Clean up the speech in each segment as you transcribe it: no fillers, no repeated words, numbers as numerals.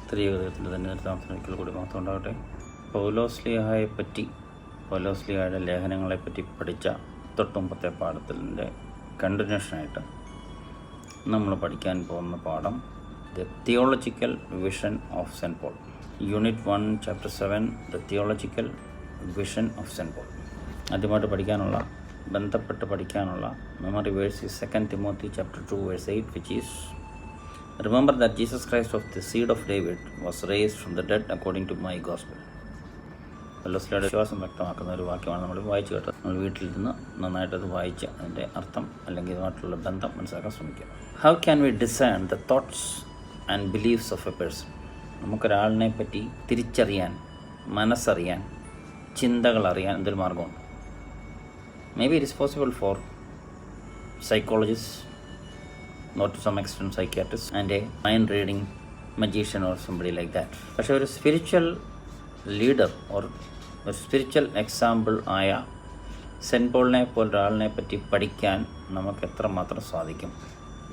സ്ത്രീകത്തിൻ്റെ തന്നെ താമസത്തിൽ കൂടി മാത്രം ഉണ്ടാകട്ടെ. പൗലോസ്ലിഹായെ പറ്റി, പൗലോസ്ലിഹായുടെ ലേഖനങ്ങളെപ്പറ്റി പഠിച്ച തൊട്ടുമ്പത്തെ പാഠത്തിൻ്റെ കണ്ടിന്യൂഷനായിട്ട് നമ്മൾ പഠിക്കാൻ പോകുന്ന പാഠം the theological vision of cent Paul. Unit 1 chapter 7 the theological vision of cent Paul. ആദ്യമായിട്ട് ബന്ധപ്പെട്ട് പഠിക്കാനുള്ള memory verse is 2 Timothy chapter 2 verse 8, which is, "Remember that Jesus Christ of the seed of David was raised from the dead according to my gospel." പൗലോസ്ലിഹായുടെ വിശ്വാസം വ്യക്തമാക്കുന്ന ഒരു വാക്യമാണ് നമ്മൾ വായിച്ചു കേട്ടത്. നമ്മൾ വീട്ടിലിരുന്ന് നന്നായിട്ടത് വായിച്ച് അതിൻ്റെ അർത്ഥം അല്ലെങ്കിൽ ഇതുമായിട്ടുള്ള ബന്ധം മനസ്സിലാക്കാൻ ശ്രമിക്കുക. How can we discern the thoughts and beliefs of a person? നമുക്കൊരാളിനെ പറ്റി തിരിച്ചറിയാൻ, മനസ്സറിയാൻ, ചിന്തകൾ അറിയാൻ എന്തൊരു മാർഗമുണ്ട്? Maybe it is possible for psychologists, not to some extent psychiatrists, and a mind reading magician or somebody like that. പക്ഷേ ഒരു spiritual leader or ഒരു സ്പിരിച്വൽ എക്സാമ്പിൾ ആയ സെൻറ്റ് പോളിനെ പോലൊരാളിനെ പറ്റി പഠിക്കാൻ നമുക്ക് എത്രമാത്രം സാധിക്കും?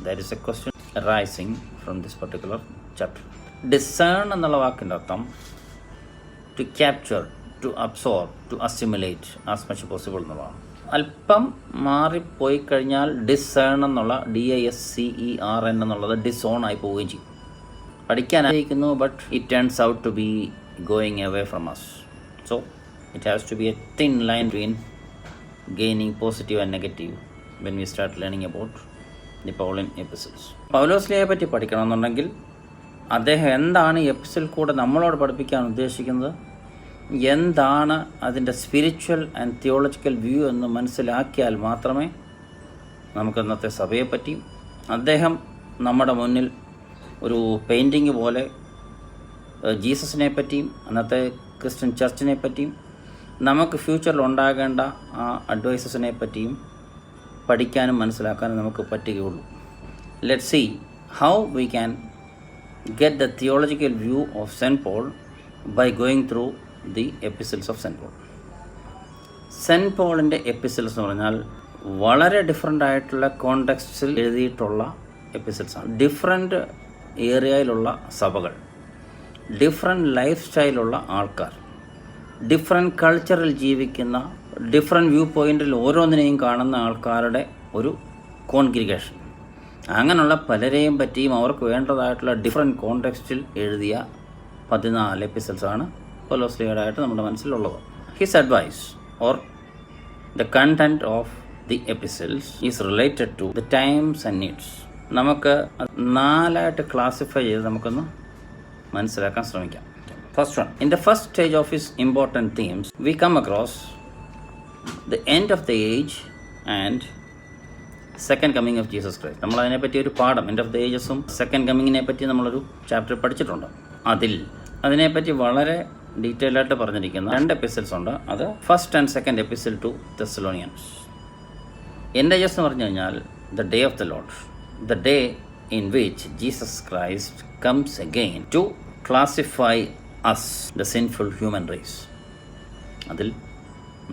That is a question rising from this particular chapter. Discern എന്നുള്ള വാക്കിൻ്റെ അർത്ഥം to capture, to absorb, to assimilate as much possible എന്നുള്ളതാണ്. അല്പം മാറിപ്പോയി കഴിഞ്ഞാൽ ഡിസേൺ എന്നുള്ള DISCERN എന്നുള്ളത് ഡിസോൺ ആയി പോവുകയും ചെയ്യും. പഠിക്കാൻ ആയിരിക്കുന്നു, but it turns out to be going away from us. So it has to be a thin line between gaining positive and negative when we start learning about the Pauline epistles. പൗലോസ്ലിഹയെ പറ്റി പഠിക്കണമെന്നുണ്ടെങ്കിൽ അദ്ദേഹം എന്താണ് ഈ epistle കൂടെ നമ്മളോട് പഠിപ്പിക്കാൻ ഉദ്ദേശിക്കുന്നത്, എന്താണ് അതിൻ്റെ സ്പിരിച്വൽ ആൻഡ് തിയോളജിക്കൽ വ്യൂ എന്ന് മനസ്സിലാക്കിയാൽ മാത്രമേ നമുക്ക് ഇന്നത്തെ സഭയെപ്പറ്റിയും അദ്ദേഹം നമ്മുടെ മുന്നിൽ ഒരു പെയിൻറ്റിങ് പോലെ ജീസസിനെ പറ്റിയും അന്നത്തെ ക്രിസ്ത്യൻ ചർച്ചിനെ പറ്റിയും നമുക്ക് ഫ്യൂച്ചറിൽ ഉണ്ടാകേണ്ട ആ അഡ്വൈസസിനെ പറ്റിയും പഠിക്കാനും മനസ്സിലാക്കാനും നമുക്ക് പറ്റുകയുള്ളൂ. Let see how we can get the theological view of cent Paul by going through the epistles of cent Paul. Saint പോളിൻ്റെ എപ്പിസിൽസ് എന്ന് പറഞ്ഞാൽ വളരെ ഡിഫറെൻ്റ് ആയിട്ടുള്ള കോണ്ടെക്സ്റ്റിൽ എഴുതിയിട്ടുള്ള എപ്പിസിൽസാണ്. ഡിഫറെൻ്റ് ഏരിയയിലുള്ള സഭകൾ, ഡിഫറെൻ്റ് ലൈഫ് സ്റ്റൈലുള്ള ആൾക്കാർ, ഡിഫറെൻ്റ് കൾച്ചറിൽ ജീവിക്കുന്ന, ഡിഫറെൻ്റ് വ്യൂ പോയിൻറ്റിൽ ഓരോന്നിനെയും കാണുന്ന ആൾക്കാരുടെ ഒരു കോൺഗ്രിഗേഷൻ. അങ്ങനെയുള്ള പലരെയും പറ്റിയും അവർക്ക് വേണ്ടതായിട്ടുള്ള ഡിഫറെൻ്റ് കോണ്ടെക്സ്റ്റിൽ എഴുതിയ 14 എപ്പിസിൽസാണ് പൗലോസ്ലിഹയുടെയായിട്ട് നമ്മുടെ മനസ്സിലുള്ളത്. His advice or the content of the epistles is related to the times and needs. നമുക്ക് 4 ക്ലാസിഫൈ ചെയ്ത് നമുക്കൊന്ന് മനസ്സിലാക്കാൻ ശ്രമിക്കാം. First one, in the first stage of his important themes we come across the end of the age and second coming of Jesus Christ. നമ്മൾ അതിനെപ്പറ്റി ഒരു പാഠം, end of the ഏജസും സെക്കൻഡ് കമ്മിങ്ങിനെ പറ്റി നമ്മളൊരു ചാപ്റ്റർ പഠിച്ചിട്ടുണ്ട്. അതിനെപ്പറ്റി വളരെ ഡീറ്റെയിൽ ആയിട്ട് പറഞ്ഞിരിക്കുന്ന 2 എപ്പിസോഡ്സ് ഉണ്ട്. അത് first and second episode to Thessalonians. എൻ്റെ ഏജസ് എന്ന് പറഞ്ഞു കഴിഞ്ഞാൽ the day of the Lord, the day in which Jesus Christ comes again to classify as the sinful human race. അതിൽ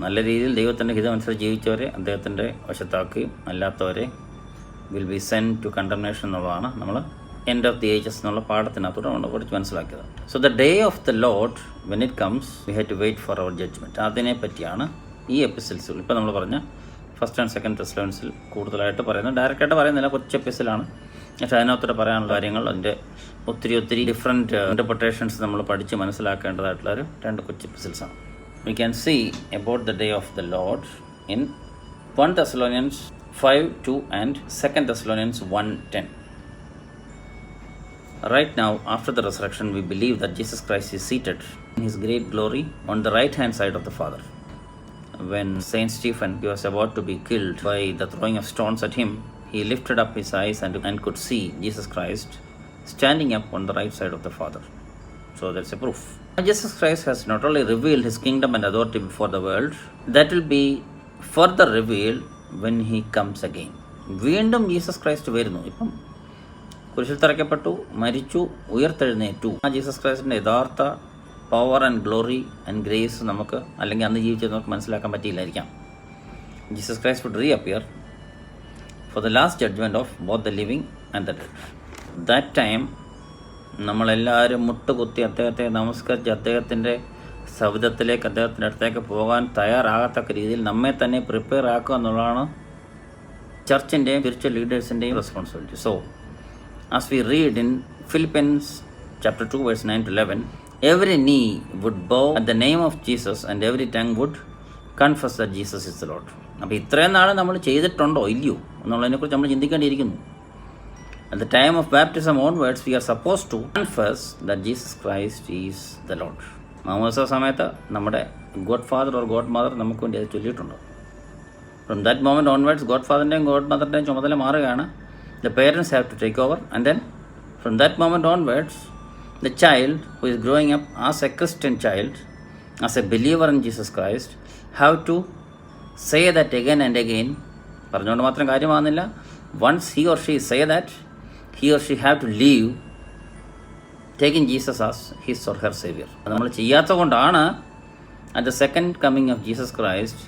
നല്ല രീതിയിൽ ദൈവത്തിൻ്റെ ഹിതമനുസരിച്ച് ജീവിച്ചവരെ അദ്ദേഹത്തിൻ്റെ വശത്താക്കുകയും അല്ലാത്തവരെ will be send to condemnation എന്നുള്ളതാണ് നമ്മൾ എൻഡ് ഓഫ് ദി ഏജസ് എന്നുള്ള പാഠത്തിനകത്തോടെ നമ്മൾ പഠിച്ച് മനസ്സിലാക്കിയത്. So the day of the Lord when it comes we have to wait for our judgement. അതിനെ പറ്റിയാണ് ഈ എപ്പിസോഡ്സിൽ ഇപ്പോൾ നമ്മൾ പറഞ്ഞ ഫസ്റ്റ് ആൻഡ് സെക്കൻഡ് തെസ്സലോനിയൻസിൽ കൂടുതലായിട്ട് പറയുന്നത്. ഡയറക്റ്റായിട്ട് പറയുന്നില്ല, കൊച്ചു എപ്പിസോഡാണ്. പക്ഷേ അതിനകത്തോടെ പറയാനുള്ള കാര്യങ്ങൾ, അതിൻ്റെ ഒത്തിരി ഡിഫറെൻറ്റ് ഇൻ്റർപ്രിട്ടേഷൻസ് നമ്മൾ പഠിച്ച് മനസ്സിലാക്കേണ്ടതായിട്ടുള്ള 2 കൊച്ചു എപ്പിസോഡ്സാണ്. We can see about the day of the Lord in 1 Thessalonians 5:2 and 2 Thessalonians 1:10. Right now, after the resurrection, we believe that Jesus Christ is seated in his great glory on the right-hand side of the Father. When Saint Stephen was about to be killed by the throwing of stones at him, he lifted up his eyes and could see Jesus Christ standing up on the right side of the Father. So that's a proof. Jesus Christ has not only revealed his kingdom and authority before the world, that will be further revealed when he comes again. വീണ്ടും Jesus Christ വരുന്നു. ഇപ്പം കുരിശിൽ തറയ്ക്കപ്പെട്ടു, മരിച്ചു, ഉയർത്തെഴുന്നേറ്റു. ആ Jesus ക്രൈസ്റ്റിൻ്റെ യഥാർത്ഥ power and glory and grace നമുക്ക്, അല്ലെങ്കിൽ അന്ന് ജീവിച്ചത് നമുക്ക് മനസ്സിലാക്കാൻ പറ്റിയില്ലായിരിക്കാം. Jesus Christ would reappear for the last judgement of both the living and the dead. That time നമ്മളെല്ലാവരും മുട്ടുകുത്തി അദ്ദേഹത്തെ നമസ്കരിച്ച് അദ്ദേഹത്തിൻ്റെ സവിധത്തിലേക്ക് അദ്ദേഹത്തിൻ്റെ അടുത്തേക്ക് പോകാൻ തയ്യാറാകത്തക്ക രീതിയിൽ നമ്മെ തന്നെ പ്രിപ്പയർ ആക്കുക എന്നുള്ളതാണ് ചർച്ചിൻ്റെയും സ്പിരിച്വൽ ലീഡേഴ്സിൻ്റെയും responsibility. So as we read in Philippians chapter 2 verse 9 to 11, every knee would bow at the name of Jesus and every tongue would confess that Jesus is the Lord. അപ്പോൾ ഇത്രയും നാൾ നമ്മൾ ചെയ്തിട്ടുണ്ടോ ഇല്ലയോ എന്നുള്ളതിനെക്കുറിച്ച് നമ്മൾ ചിന്തിക്കേണ്ടിയിരിക്കുന്നു. At the time of baptism onwards, we are supposed to confess that Jesus Christ is the Lord. മാമോദിസ സമയത്ത് നമ്മുടെ god father or god mother നമുക്ക് വേണ്ടി അത് ചൊല്ലിയിട്ടുണ്ട്. From that moment onwards god ഫാദറിൻ്റെയും ഗോഡ് മദറിൻ്റെയും ചുമതല മാറുകയാണ്. The parents have to take over and then from that moment onwards the child who is growing up as a Christian child, as a believer in Jesus Christ, have to say that again and again. പറഞ്ഞുകൊണ്ട് മാത്രം കാര്യമാകുന്നില്ല. Once he or she say that, he or she have to live taking Jesus as his or her savior. അത് നമ്മൾ ചെയ്യാത്ത കൊണ്ടാണ് at the second coming of Jesus Christ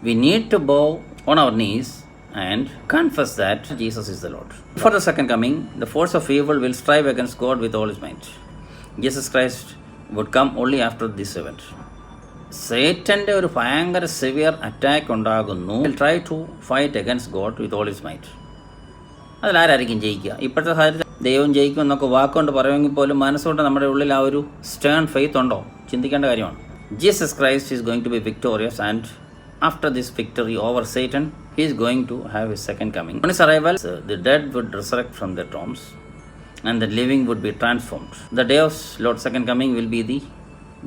we need to bow on our knees and confess that Jesus is the Lord. For the second coming, the force of evil will strive against God with all his might. Jesus Christ would come only after this event. സേറ്റൻ്റെ ഒരു ഭയങ്കര severe attack ഉണ്ടാകുന്നു. He will try to fight against God with all his might. അതിലാരായിരിക്കും ജയിക്കുക? ഇപ്പോഴത്തെ സാഹചര്യത്തിൽ ദൈവം ജയിക്കും എന്നൊക്കെ വാക്കുകൊണ്ട് പറയുമെങ്കിൽ പോലും മനസ്സുകൊണ്ട് നമ്മുടെ ഉള്ളിൽ ആ ഒരു സ്റ്റേൺ ഫെയ്ത്ത് ഉണ്ടോ? ചിന്തിക്കേണ്ട കാര്യമാണ്. Jesus Christ is going to be victorious and after this victory over Satan he is going to have his second coming. On his arrival, the dead would resurrect from their tombs and the living would be transformed. The day of Lord's second coming will be the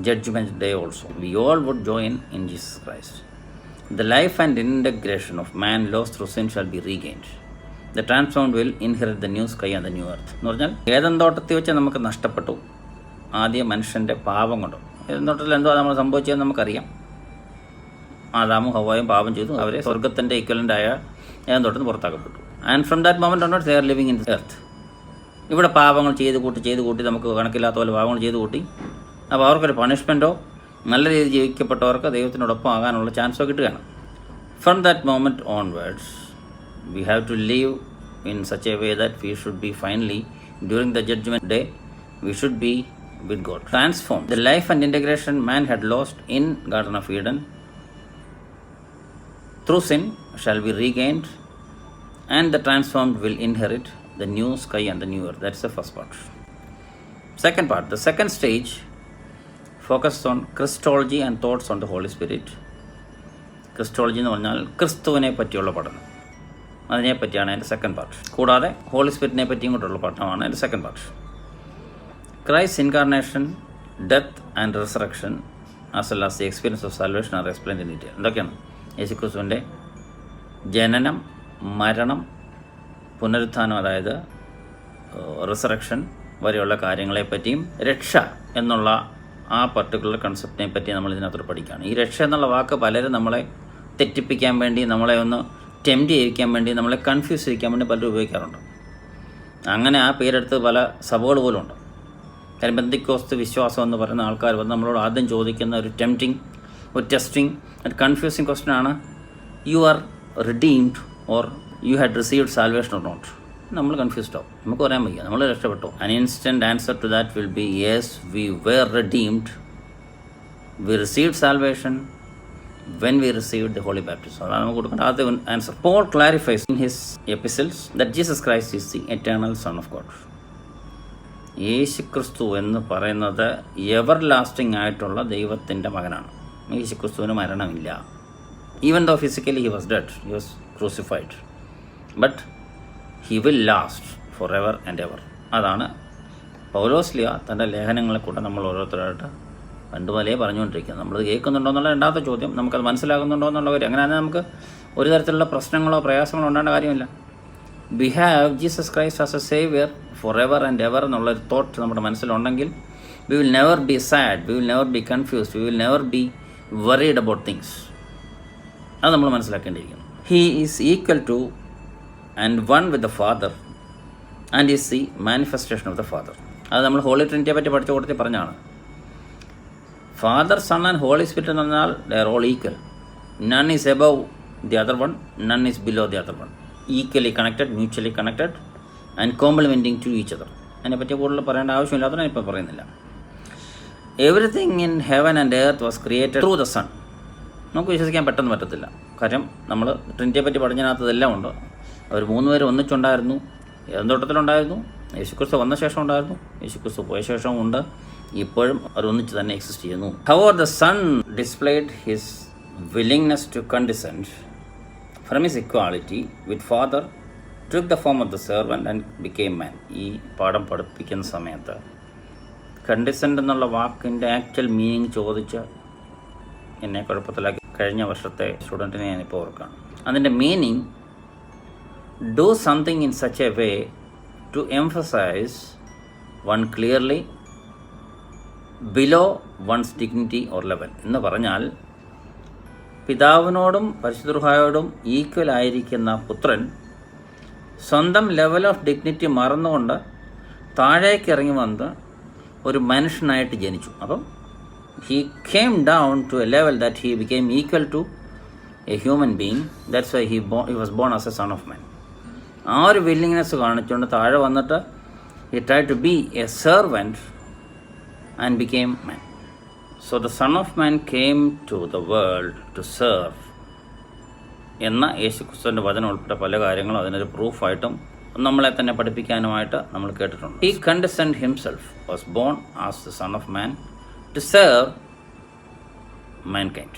judgment day also. We all would join in Jesus Christ. The life and integration of man lost through sin shall be regained. The transformed will inherit the new sky and the new earth. എന്ന് പറഞ്ഞാൽ Eden തോട്ടത്തിൽ വെച്ച് നമുക്ക് നഷ്ടപ്പെട്ടു ആദ്യ മനുഷ്യൻ്റെ പാപം കൊണ്ട്. ഏദൻ തോട്ടത്തിൽ എന്തോ നമ്മൾ സംഭവിച്ചതെന്ന് നമുക്കറിയാം. ആദാമും ഹവ്വായും പാപം ചെയ്തു. അവരെ സ്വർഗത്തിൻ്റെ ഇക്വലൻ്റായ ഏദൻ തോട്ടത്തിൽ നിന്ന് പുറത്താക്കപ്പെട്ടു. And from that moment onwards they are living in earth. ഇവിടെ പാപങ്ങൾ ചെയ്ത് കൂട്ടി നമുക്ക് കണക്കില്ലാത്ത പോലെ പാപങ്ങൾ ചെയ്ത് കൂട്ടി. അപ്പോൾ അവർക്കൊരു പണിഷ്മെൻറ്റോ നല്ല രീതിയിൽ ജീവിക്കപ്പെട്ടവർക്ക് ദൈവത്തിനോടൊപ്പം ആകാനുള്ള ചാൻസോ കിട്ടുകയാണ്. From that moment onwards we have to live in such a way that we should be finally, during the judgment day, we should be with God. Transformed. The life and integration man had lost in Garden of Eden through sin shall be regained, and the transformed will inherit the new sky and the new earth. That's the first part. Second part, the second stage focuses on Christology and thoughts on the Holy Spirit. Christology എന്ന് പറഞ്ഞാൽ ക്രിസ്തുവിനെ പറ്റിയുള്ള പഠനം, അതിനെപ്പറ്റിയാണ് അതിൻ്റെ second part. കൂടാതെ holy സ്പിരിറ്റിനെ പറ്റിയും കൊണ്ടുള്ള പഠനമാണ് അതിൻ്റെ second part. Christ incarnation, death and resurrection as well as the experience of salvation are explained in detail. എന്തൊക്കെയാണ് യേശുക്രിസ്തുവിൻ്റെ ജനനം, മരണം, പുനരുത്ഥാനം, അതായത് റിസറക്ഷൻ വരെയുള്ള കാര്യങ്ങളെപ്പറ്റിയും രക്ഷ എന്നുള്ള ആ പർട്ടിക്കുലർ കൺസെപ്റ്റിനെ പറ്റി നമ്മൾ ഇതിനകത്ത് പഠിക്കുകയാണ്. ഈ രക്ഷ എന്നുള്ള വാക്ക് പലരും നമ്മളെ തെറ്റിപ്പിക്കാൻ വേണ്ടി, നമ്മളെ ഒന്ന് ടെംപ്റ്റ് ചെയ്യിക്കാൻ വേണ്ടി, നമ്മളെ കൺഫ്യൂസ് ചെയ്യിക്കാൻ വേണ്ടി പലരും ഉപയോഗിക്കാറുണ്ട്. അങ്ങനെ ആ പേരെടുത്ത് പല സഭകൾ പോലും ഉണ്ട്. കാര്യം പെന്തക്കോസ്ത് വിശ്വാസം എന്ന് പറയുന്ന ആൾക്കാർ വന്ന് നമ്മളോട് ആദ്യം ചോദിക്കുന്ന ഒരു ടെസ്റ്റിംഗ്, ഒരു കൺഫ്യൂസിങ് ക്വസ്റ്റ്യൻ ആണ്, you are redeemed or you had received salvation or not. നമ്മൾ കൺഫ്യൂസ്ഡ് ആവും, നമുക്ക് പറയാൻ വയ്യ നമ്മൾ രക്ഷപ്പെട്ടോ. An instant answer to that will be yes, we were redeemed, we received salvation when we received the holy baptism. അതാണ് നമുക്ക് കൊടുക്കേണ്ട ആദ്യത്തെ answer. Paul clarifies in his epistles that Jesus Christ is the eternal Son of God. യേശുക്രിസ്തു എന്ന് പറയുന്നത് ever lasting ആയിട്ടുള്ള ദൈവത്തിൻ്റെ മകനാണ്. യേശുക്രിസ്തുവിന് മരണമില്ല. Even though physically he was dead, he was crucified, but he will last for ever and ever. അതാണ് പൗലോസ്ലിയ തൻ്റെ ലേഖനങ്ങളെ കൂടെ നമ്മൾ ഓരോരുത്തരായിട്ട് പണ്ടുപോലെ പറഞ്ഞുകൊണ്ടിരിക്കുന്നത്. നമ്മളത് കേൾക്കുന്നുണ്ടോ എന്നുള്ള രണ്ടാമത്തെ ചോദ്യം, നമുക്കത് മനസ്സിലാകുന്നുണ്ടോ എന്നുള്ള കാര്യം. അങ്ങനെയാണെങ്കിൽ നമുക്ക് ഒരു തരത്തിലുള്ള പ്രശ്നങ്ങളോ പ്രയാസങ്ങളോ ഉണ്ടാകേണ്ട കാര്യമില്ല. We have Jesus Christ as a saviour for ever and ever എന്നുള്ളൊരു തോട്ട് നമ്മുടെ മനസ്സിലുണ്ടെങ്കിൽ we will never be sad, we will never be confused, we will never be worried about things. അത് നമ്മൾ മനസ്സിലാക്കേണ്ടിയിരിക്കുന്നു. He is equal to and one with the father and is the manifestation of the father. അത് നമ്മൾ holy ട്രിനിറ്റിയെ പറ്റി പഠിച്ച കൂട്ടത്തിൽ പറഞ്ഞാണ്. Father, son and holy spirit എന്ന് പറഞ്ഞാൽ ദേ are all equal. None is above the other one, none is below the other one. Equally connected, mutually connected and complementing to each other. അതിനെപ്പറ്റി കൂടുതൽ പറയേണ്ട ആവശ്യമില്ലാത്തതുകൊണ്ട് ഇപ്പോൾ പറയുന്നില്ല. Everything in heaven and earth was created through the son. നമുക്ക് വിശ്വസിക്കാൻ പെട്ടെന്ന് പറ്റത്തില്ല. കാര്യം നമ്മൾ ട്രിനിറ്റിയെ പറ്റി പഠിച്ചതിനകത്ത് ഇതെല്ലാം ഉണ്ട്. അവർ 3 പേര് ഒന്നിച്ചുണ്ടായിരുന്നു. ഏതൊട്ടത്തിലുണ്ടായിരുന്നു, യേശുക്രിസ്തു വന്ന ശേഷം ഉണ്ടായിരുന്നു, യേശുക്രിസ്തു പോയ ശേഷവും ഉണ്ട്, ഇപ്പോഴും അവർ ഒന്നിച്ച് തന്നെ എക്സിസ്റ്റ് ചെയ്യുന്നു. However the son displayed his willingness to condescend from his equality with father, took the form of the servant and became man. ഈ പാഠം പഠിപ്പിക്കുന്ന സമയത്ത് കണ്ടിസെൻഡ് എന്നുള്ള വാക്കിൻ്റെ ആക്ച്വൽ മീനിങ് ചോദിച്ച് എന്നെ കുഴപ്പത്തിലാക്കി കഴിഞ്ഞ വർഷത്തെ സ്റ്റുഡൻറ്റിനെ ഞാനിപ്പോൾ ഓർക്കുകയാണ്. അതിൻ്റെ meaning, do something in such a way to emphasise one clearly below one's dignity or level എന്ന് പറഞ്ഞാൽ, പിതാവിനോടും പരിശുദ്ധ റൂഹായോടും ഈക്വൽ ആയിരിക്കുന്ന പുത്രൻ സ്വന്തം ലെവൽ ഓഫ് ഡിഗ്നിറ്റി മറന്നുകൊണ്ട് താഴേക്ക് ഇറങ്ങി വന്ന് ഒരു മനുഷ്യനായിട്ട് ജനിച്ചു. അപ്പം he came down to a level that he became equal to a human being. That's why he was born as a son of man. ആ ഒരു വില്ലിങ്നെസ് കാണിച്ചുകൊണ്ട് താഴെ വന്നിട്ട് he tried to be a servant and became man. So the son of man came to the world to serve എന്ന യേശുക്രിസ്തുവിൻ്റെ വചനം ഉൾപ്പെട്ട പല കാര്യങ്ങളും അതിനൊരു പ്രൂഫായിട്ടും നമ്മളെ തന്നെ പഠിപ്പിക്കാനുമായിട്ട് നമ്മൾ കേട്ടിട്ടുണ്ട്. He condescended himself, was born as the son of man to serve mankind,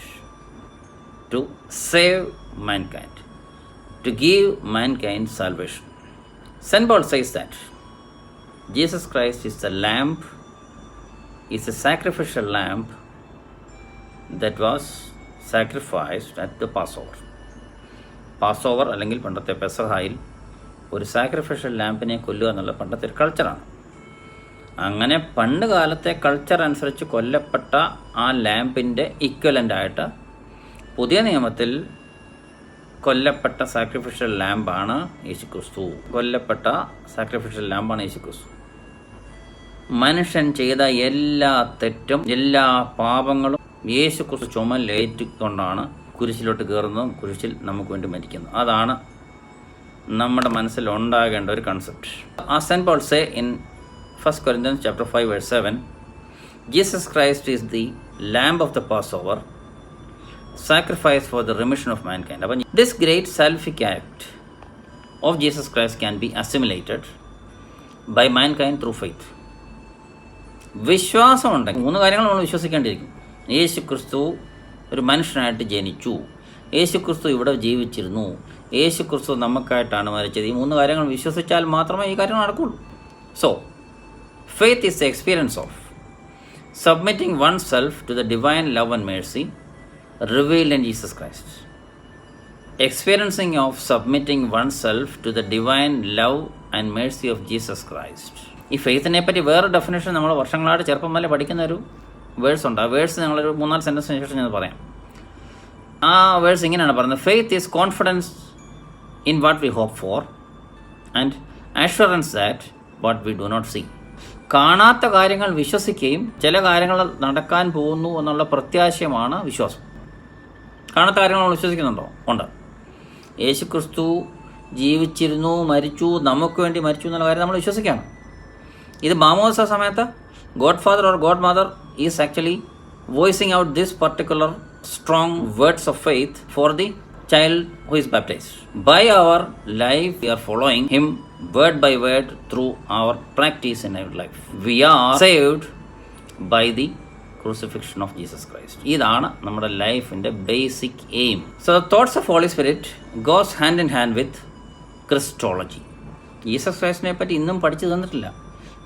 to save mankind, to give mankind salvation. St. Paul says that Jesus Christ is the lamb, is a sacrificial lamb that was sacrificed at the Passover. Pass അല്ലെങ്കിൽ പണ്ടത്തെ പെസഹായിൽ ഒരു sacrificial ലാമ്പിനെ കൊല്ലുക എന്നുള്ള പണ്ടത്തെ ഒരു കൾച്ചറാണ്. അങ്ങനെ പണ്ട് കാലത്തെ കൾച്ചർ അനുസരിച്ച് കൊല്ലപ്പെട്ട ആ ലാമ്പിൻ്റെ ഇക്വലൻ്റായിട്ട് പുതിയ നിയമത്തിൽ കൊല്ലപ്പെട്ട സാക്രിഫിഷ്യൽ ലാമ്പാണ് യേശുക്രിസ്തു. കൊല്ലപ്പെട്ട സാക്രിഫിഷ്യൽ ലാമ്പാണ് യേശുക്രിസ്തു. മനുഷ്യൻ ചെയ്ത എല്ലാ തെറ്റും എല്ലാ പാപങ്ങളും യേശുക്രിസ്തു ചുമലേറ്റിക്കൊണ്ടാണ് കുരിശിലോട്ട് കയറുന്നതും കുരിശിൽ നമുക്ക് വേണ്ടി മരിക്കുന്നു. അതാണ് നമ്മുടെ മനസ്സിൽ ഉണ്ടാകേണ്ട ഒരു കൺസെപ്റ്റ്. ആ Saint Paul say in 1 Corinthians chapter 5 verse 7, Jesus Christ is the lamb of the Passover, sacrifice for the remission of mankind. അപ്പം this great salvific act of Jesus Christ can be assimilated by mankind through faith. വിശ്വാസം ഉണ്ടെങ്കിൽ 3 കാര്യങ്ങൾ നമ്മൾ വിശ്വസിക്കേണ്ടിയിരിക്കും. യേശുക്രിസ്തു ഒരു മനുഷ്യനായിട്ട് ജനിച്ചു, യേശുക്രിസ്തു ഇവിടെ ജീവിച്ചിരുന്നു, യേശുക്രിസ്തു നമുക്കായിട്ടാണ് മരിച്ചത്. ഈ 3 കാര്യങ്ങൾ വിശ്വസിച്ചാൽ മാത്രമേ ഈ കാര്യം നടക്കുകയുള്ളൂ. So faith is the experience of submitting oneself to the divine love and mercy revealed in Jesus Christ. Experiencing of submitting oneself to the divine love and mercy of Jesus Christ. ഈ ഫെയ്ത്തിനെ പറ്റി വേറെ definition നമ്മൾ വർഷങ്ങളായിട്ട് ചെറുപ്പം മുതലേ പഠിക്കുന്ന ഒരു verse ഉണ്ട്. ആ വേഴ്സ് ഞങ്ങളൊരു 3-4 സെൻറ്റൻസിന് ശേഷം ഞാൻ പറയാം. ആ വേഴ്സ് ഇങ്ങനെയാണ് പറയുന്നത്: faith is confidence in what we hope for and assurance that what we do not see. കാണാത്ത കാര്യങ്ങൾ വിശ്വസിക്കുകയും ചില കാര്യങ്ങൾ നടക്കാൻ പോകുന്നു എന്നുള്ള പ്രത്യാശയമാണ് വിശ്വാസം. കാണാത്ത കാര്യങ്ങൾ നമ്മൾ വിശ്വസിക്കുന്നുണ്ടോ? ഉണ്ട്. യേശുക്രിസ്തു ജീവിച്ചിരുന്നു, മരിച്ചു, നമുക്ക് വേണ്ടി മരിച്ചു എന്നുള്ള കാര്യം നമ്മൾ വിശ്വസിക്കുകയാണ്. ഇത് മാമോദിസ സമയത്ത് god father or god mother is actually voicing out this particular strong words of faith for the child who is baptized. By our life we are following him word by word through our practice in our life. We are saved by the crucifixion of Jesus Christ. ഇതാണ് നമ്മുടെ ലൈഫിൻ്റെ basic aim. So the thoughts of Holy Spirit goes hand in hand with Christology. Jesus ക്രൈസ്റ്റിനെ പറ്റി ഇന്നും പഠിച്ചു തന്നിട്ടില്ല.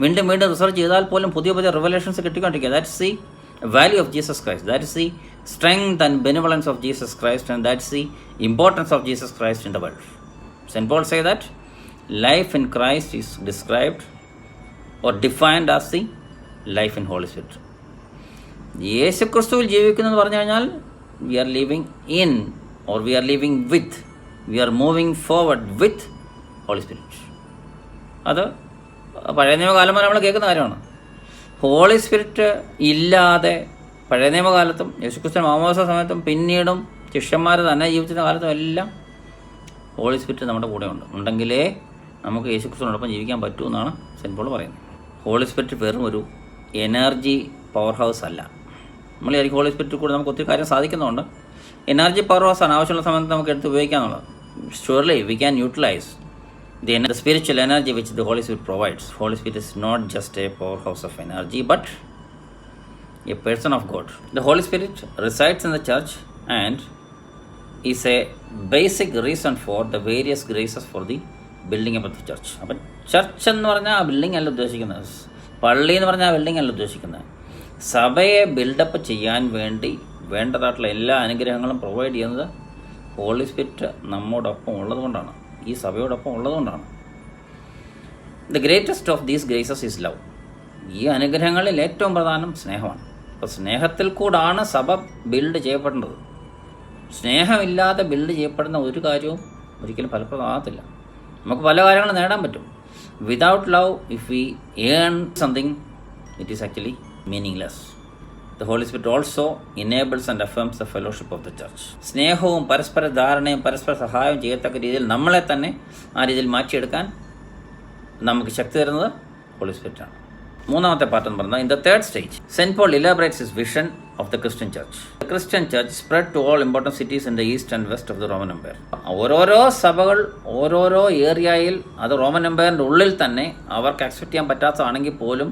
വീണ്ടും വീണ്ടും റിസർച്ച് ചെയ്താൽ പോലും പുതിയ പുതിയ റിവലേഷൻസ് കിട്ടിക്കൊണ്ടിരിക്കുക. That's the value of Jesus Christ. That is the strength and benevolence of Jesus Christ, and that's the importance of Jesus Christ in the world. St. Paul say that life in Christ is described or defined as the life in Holy Spirit. യേശു ക്രിസ്തുവിൽ ജീവിക്കുന്നു എന്ന് പറഞ്ഞു കഴിഞ്ഞാൽ we are living in or we are living with, we are moving forward with Holy Spirit. അത് പഴയ നിയമകാലം വരെ നമ്മൾ കേൾക്കുന്ന കാര്യമാണ്. ഹോളി സ്പിരിറ്റ് ഇല്ലാതെ പഴയ നിയമകാലത്തും യേശുക്രിസ്തു മാമോദിസ സമയത്തും പിന്നീടും ശിഷ്യന്മാർ തന്നെ ജീവിച്ചിരുന്ന കാലത്തും എല്ലാം ഹോളി സ്പിരിറ്റ് നമ്മുടെ കൂടെ ഉണ്ടെങ്കിലേ നമുക്ക് യേശുക്രിസ്തുവിനോടൊപ്പം ജീവിക്കാൻ പറ്റൂ എന്നാണ് സെൻറ്റ് പോൾ പറയുന്നത്. ഹോളി സ്പിരിറ്റ് വെറും ഒരു എനർജി പവർ ഹൗസ് അല്ല. നമ്മൾ ഈ ഹോളി സ്പിരിറ്റിൽ കൂടെ നമുക്ക് ഒത്തിരി കാര്യം സാധിക്കുന്നുണ്ട്. എനർജി പവർ ഹൗസ് ആണ്, ആവശ്യമുള്ള സമയത്ത് നമുക്ക് എടുത്ത് ഉപയോഗിക്കാന്നുള്ളത്. Surely we can utilise the spiritual energy which the Holy Spirit provides. Holy Spirit is not just a powerhouse of energy, but a person of God. The Holy Spirit resides in the church and is a basic reason for the various graces for the building up of the church. അപ്പം church എന്ന് പറഞ്ഞാൽ ആ building അല്ല ഉദ്ദേശിക്കുന്നത്, പള്ളി എന്ന് പറഞ്ഞാൽ ആ ബിൽഡിംഗ് അല്ല ഉദ്ദേശിക്കുന്നത്. സഭയെ ബിൽഡപ്പ് ചെയ്യാൻ വേണ്ടി വേണ്ടതായിട്ടുള്ള എല്ലാ അനുഗ്രഹങ്ങളും പ്രൊവൈഡ് ചെയ്യുന്നത് ഹോളി സ്പിരിറ്റ് നമ്മോടൊപ്പം ഉള്ളതുകൊണ്ടാണ്, ഈ സഭയോടൊപ്പം ഉള്ളതുകൊണ്ടാണ്. The greatest of these graces is love. ഈ അനുഗ്രഹങ്ങളിൽ ഏറ്റവും പ്രധാനം സ്നേഹമാണ്. അപ്പോൾ സ്നേഹത്തിൽ കൂടാണ് സഭ ബിൽഡ് ചെയ്യപ്പെടേണ്ടത്. സ്നേഹമില്ലാതെ ബിൽഡ് ചെയ്യപ്പെടുന്ന ഒരു കാര്യവും ഒരിക്കലും ഫലപ്രദമാകത്തില്ല. നമുക്ക് പല കാര്യങ്ങളും നേടാൻ പറ്റും. Without love, if we earn something, it is actually meaningless. The Holy Spirit also enables and affirms the fellowship of the church. സ്നേഹവും പരസ്പര ധാരണയും പരസ്പര സഹായവും ചെയ്യത്തക്ക രീതിയിൽ നമ്മളെ തന്നെ ആ രീതിയിൽ മാറ്റിയെടുക്കാൻ നമുക്ക് ശക്തി തരുന്നത് ഹോളി സ്പിരിറ്റ് ആണ്. മൂന്നാമത്തെ പാർട്ട് എന്ന് പറഞ്ഞാൽ, in the third stage saint Paul elaborates his vision of the Christian church. The Christian church spread to all important cities in the east and west of the Roman empire. ഓരോരോ സഭകൾ ഓരോരോ ഏരിയയിൽ, അത് Roman എംപയറിൻ്റെ ഉള്ളിൽ തന്നെ അവർക്ക് accept ചെയ്യാൻ പറ്റാത്തതാണെങ്കിൽ പോലും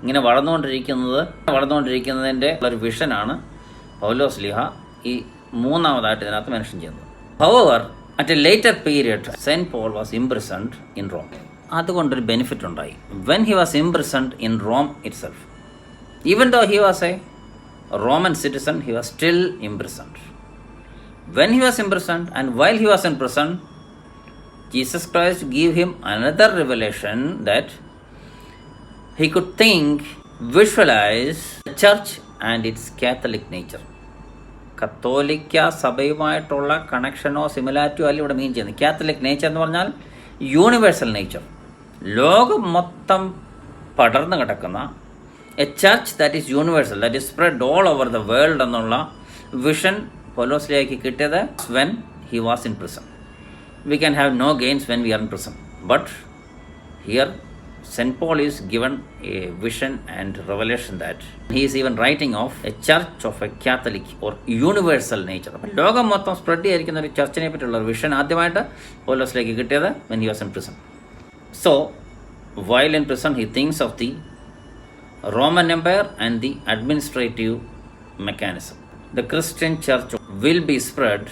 ഇങ്ങനെ വളർന്നുകൊണ്ടിരിക്കുന്നതിൻ്റെ ഒരു വിഷനാണ് പൗലോസ് ലീഹ ഈ മൂന്നാമതായിട്ട് ഇതിനകത്ത് മെൻഷൻ ചെയ്യുന്നത്. However at a later period saint Paul was imprisoned in Rome. അതുകൊണ്ടൊരു ബെനിഫിറ്റ് ഉണ്ടായി. When he was imprisoned in Rome itself, even though he was a Roman citizen, he was still imprisoned. When he was imprisoned and while he was in prison, Jesus Christ give him another revelation that he could think, visualize the church and its Catholic nature. കത്തോലിക്ക സഭയുമായിട്ടുള്ള കണക്ഷനോ സിമിലാരിറ്റിയോ അല്ല ഇവിടെ മീൻ ചെയ്യുന്നത്. Catholic nature എന്ന് പറഞ്ഞാൽ universal nature, ലോകം മൊത്തം പടർന്നു കിടക്കുന്ന a church that is universal, that is spread all over the world എന്നുള്ള വിഷൻ പൗലോസിലേക്ക് കിട്ടിയത് when he was in prison. We can have no gains when we are in prison, but here St. Paul is given a vision and revelation that he is even writing of a church of a Catholic or universal nature. അപ്പോൾ ലോകം മൊത്തം spread ചെയ്തിരിക്കുന്ന ഒരു ചർച്ചിനെ പറ്റിയുള്ള ഒരു vision ആദ്യമായിട്ട് പൗലോസിലേക്ക് കിട്ടിയത് when he was in prison. So while in prison he thinks of the Roman Empire and the administrative mechanism. The Christian church will be spread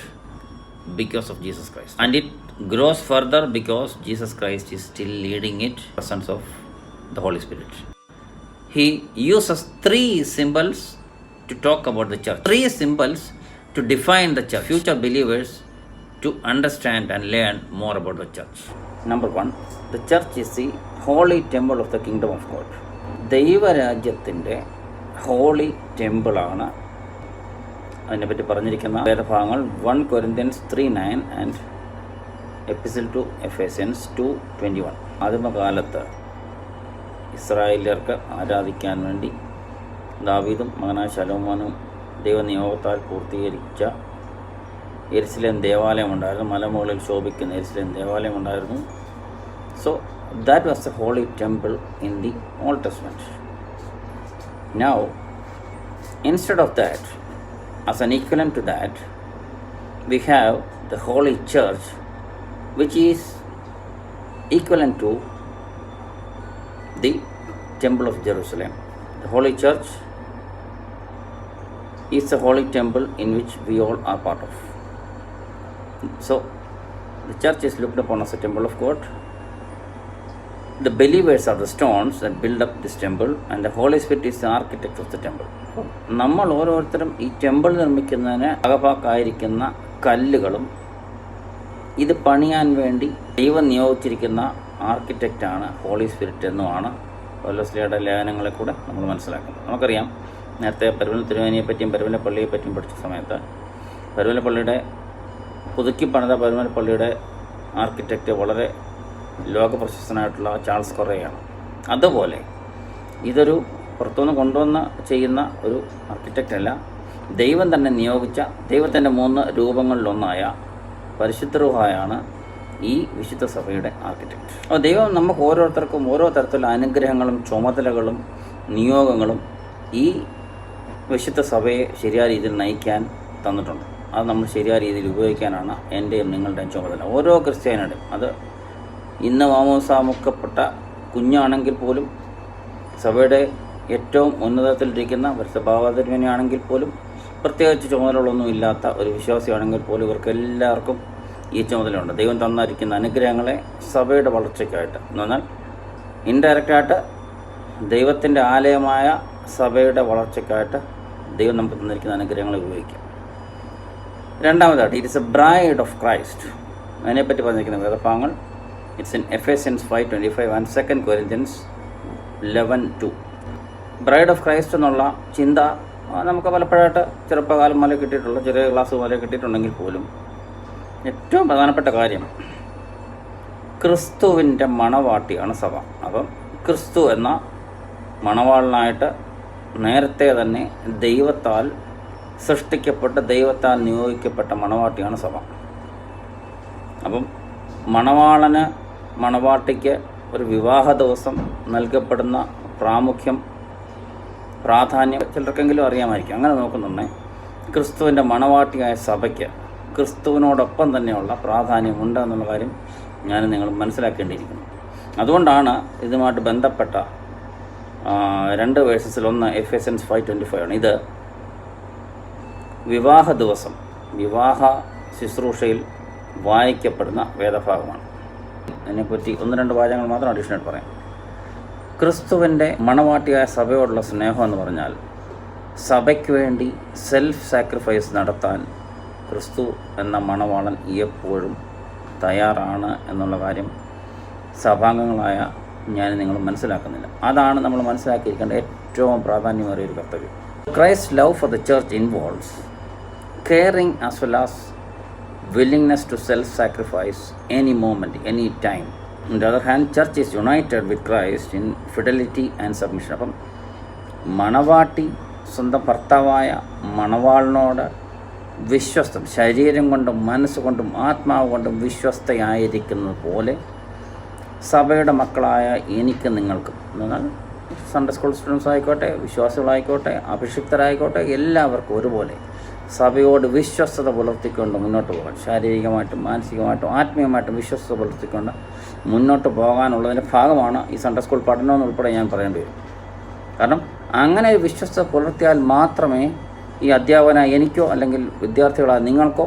because of Jesus Christ, and it grows further because Jesus Christ is still leading it, presence of the Holy Spirit. He uses three symbols to talk about the church, three symbols to define the church, future believers to understand and learn more about the church. Number one, the church is the holy temple of the kingdom of God. ദൈവരാജ്യത്തിൻ്റെ holy ടെമ്പിളാണ്. അതിനെപ്പറ്റി പറഞ്ഞിരിക്കുന്ന വേദഭാഗങ്ങൾ 1 Corinthians 3:9 and epistle to Ephesians 2:21. ആദിമകാലത്ത് ഇസ്രായേലിയർക്ക് ആരാധിക്കാൻ വേണ്ടി ദാവീദും മകനായ ശലോമോനും ദൈവനിയോഗത്താൽ പൂർത്തീകരിച്ച യെരുശലേം ദേവാലയം ഉണ്ടായിരുന്നു. മലമുകളിൽ ശോഭിക്കുന്ന യെരുശലേം ദേവാലയം ഉണ്ടായിരുന്നു. So that was the holy temple in the Old Testament. Now, instead of that, as an equivalent to that, we have the holy church, which is equivalent to the temple of Jerusalem. The holy church is the holy temple in which we all are part of. So the church is looked upon as a temple of God. The believers are the stones that build up this temple, and the Holy Spirit is the architect of the temple. നമ്മൾ ഓരോരുത്തരും ഈ temple നിർമ്മിക്കുന്നതിന് അകപ്പാക്കായിരിക്കുന്ന കല്ലുകളും ഇത് പണിയാൻ വേണ്ടി ദൈവം നിയോഗിച്ചിരിക്കുന്ന ആർക്കിടെക്റ്റാണ് holy spirit എന്നുമാണ് പൗലോസ്ലീഹയുടെ ലേഖനങ്ങളെ കൂടെ നമ്മൾ മനസ്സിലാക്കുന്നത്. നമുക്കറിയാം, നേരത്തെ പരുവല തിരുവേനിയെ പറ്റിയും പരുവല പള്ളിയെ പറ്റിയും പഠിച്ച സമയത്ത് പരുവല പള്ളിയുടെ പുതുക്കി പണിത പരുവല പള്ളിയുടെ ആർക്കിടെക്റ്റ് വളരെ ലോകപ്രശസ്തനായിട്ടുള്ള ചാൾസ് കൊറേയാണ്. അതുപോലെ ഇതൊരു പുറത്തുനിന്ന് കൊണ്ടുവന്ന് ചെയ്യുന്ന ഒരു ആർക്കിടെക്റ്റ് അല്ല, ദൈവം തന്നെ നിയോഗിച്ച ദൈവത്തിൻ്റെ 3 രൂപങ്ങളിലൊന്നായ പരിശുദ്ധ റൂഹായാണ് ഈ വിശുദ്ധ സഭയുടെ ആർക്കിടെക്റ്റ്. അപ്പോൾ ദൈവം നമുക്ക് ഓരോരുത്തർക്കും ഓരോ തരത്തിലുള്ള അനുഗ്രഹങ്ങളും ചുമതലകളും നിയോഗങ്ങളും ഈ വിശുദ്ധ സഭയെ ശരിയായ രീതിയിൽ നയിക്കാൻ തന്നിട്ടുണ്ട്. അത് നമ്മൾ ശരിയായ രീതിയിൽ ഉപയോഗിക്കാനാണ് എൻ്റെയും നിങ്ങളുടെയും ചുമതല. ഓരോ ക്രിസ്ത്യാനിയുടെയും, അത് ഇന്ന് മാമോസാമുക്കപ്പെട്ട കുഞ്ഞാണെങ്കിൽ പോലും, സഭയുടെ ഏറ്റവും ഉന്നതത്തിലിരിക്കുന്ന പരിശുദ്ധ പോലും, പ്രത്യേകിച്ച് ചുമതലകളൊന്നും ഇല്ലാത്ത ഒരു വിശ്വാസിയാണെങ്കിൽ പോലും, ഇവർക്ക് എല്ലാവർക്കും ഈ ചുമതലയുണ്ട്. ദൈവം തന്നിരിക്കുന്ന അനുഗ്രഹങ്ങളെ സഭയുടെ വളർച്ചയ്ക്കായിട്ട്, എന്ന് പറഞ്ഞാൽ ഇൻഡയറക്റ്റായിട്ട് ദൈവത്തിൻ്റെ ആലയമായ സഭയുടെ വളർച്ചയ്ക്കായിട്ട് ദൈവം നമുക്ക് തന്നിരിക്കുന്ന അനുഗ്രഹങ്ങളെ ഉപയോഗിക്കാം. രണ്ടാമതായിട്ട്, it is a bride of Christ. അതിനെപ്പറ്റി പറഞ്ഞിരിക്കുന്ന വേദഭാഗങ്ങൾ it's in Ephesians 5:25 and 2 Corinthians 11:2. Bride of Christ എന്നുള്ള ചിന്ത നമുക്ക് പലപ്പോഴായിട്ട് ചെറുപ്പകാലം മുതലേ കിട്ടിയിട്ടുള്ള, ചെറിയ ക്ലാസ് മുതലേ കിട്ടിയിട്ടുണ്ടെങ്കിൽ പോലും, ഏറ്റവും പ്രധാനപ്പെട്ട കാര്യം ക്രിസ്തുവിൻ്റെ മണവാട്ടിയാണ് സഭ. അപ്പം ക്രിസ്തു എന്ന മണവാളനായിട്ട് നേരത്തെ തന്നെ ദൈവത്താൽ സൃഷ്ടിക്കപ്പെട്ട, ദൈവത്താൽ നിയോഗിക്കപ്പെട്ട മണവാട്ടിയാണ് സഭ. അപ്പം മണവാളന്, മണവാട്ടിക്ക് ഒരു വിവാഹ ദിവസം നൽകപ്പെടുന്ന പ്രാമുഖ്യം, പ്രാധാന്യം ചിലർക്കെങ്കിലും അറിയാമായിരിക്കും. അങ്ങനെ നോക്കുന്നുണ്ടെങ്കിൽ ക്രിസ്തുവിൻ്റെ മണവാട്ടിയായ സഭയ്ക്ക് ക്രിസ്തുവിനോടൊപ്പം തന്നെയുള്ള പ്രാധാന്യമുണ്ട് എന്നുള്ള കാര്യം ഞാൻ നിങ്ങൾ മനസ്സിലാക്കേണ്ടിയിരിക്കുന്നു. അതുകൊണ്ടാണ് ഇതുമായിട്ട് ബന്ധപ്പെട്ട 2 വേഴ്സസിൽ ഒന്ന് Ephesians 5:25 ആണ്. ഇത് വിവാഹ ദിവസം, വിവാഹ ശുശ്രൂഷയിൽ വായിക്കപ്പെടുന്ന വേദഭാഗമാണ്. അതിനെപ്പറ്റി 1-2 വാചകങ്ങൾ മാത്രം അഡീഷണൽ പറയാം. ക്രിസ്തുവിൻ്റെ മണവാട്ടിയായ സഭയോടുള്ള സ്നേഹം എന്ന് പറഞ്ഞാൽ, സഭയ്ക്ക് വേണ്ടി സെൽഫ് സാക്രിഫൈസ് നടത്താൻ ക്രിസ്തു എന്ന മണവാളൻ എപ്പോഴും തയ്യാറാണ് എന്നുള്ള കാര്യം സഭാംഗങ്ങളായ ഞാൻ നിങ്ങൾ മനസ്സിലാക്കുന്നില്ല. അതാണ് നമ്മൾ മനസ്സിലാക്കിയിരിക്കേണ്ട ഏറ്റവും പ്രാധാന്യമേറിയ ഒരു കർത്തവ്യം. Christ love for the church involves caring as well as willingness to self-sacrifice any moment, any time. On the other hand, church is united with Christ in fidelity and submission. അപ്പം മണവാട്ടി സ്വന്തം ഭർത്താവായ മണവാളിനോട് വിശ്വസ്തം, ശരീരം കൊണ്ടും മനസ്സുകൊണ്ടും ആത്മാവ് കൊണ്ടും വിശ്വസ്തയായിരിക്കുന്നത് പോലെ സഭയുടെ മക്കളായ എനിക്ക് നിങ്ങൾക്കും, എന്നാൽ സൺഡേ സ്കൂൾ സ്റ്റുഡൻസ് ആയിക്കോട്ടെ, വിശ്വാസികളായിക്കോട്ടെ, അഭിഷിക്തരായിക്കോട്ടെ, എല്ലാവർക്കും ഒരുപോലെ സഭയോട് വിശ്വസ്തത പുലർത്തിക്കൊണ്ട് മുന്നോട്ട് പോകാൻ, ശാരീരികമായിട്ടും മാനസികമായിട്ടും ആത്മീയമായിട്ടും വിശ്വസ്തത പുലർത്തിക്കൊണ്ട് മുന്നോട്ട് പോകാനുള്ളതിൻ്റെ ഭാഗമാണ് ഈ സൺഡേ സ്കൂൾ പഠനമെന്നുൾപ്പെടെ ഞാൻ പറയേണ്ടി വരും. കാരണം അങ്ങനെ വിശ്വസ്തത പുലർത്തിയാൽ മാത്രമേ ഈ അധ്യാപകനായ എനിക്കോ അല്ലെങ്കിൽ വിദ്യാർത്ഥികളായ നിങ്ങൾക്കോ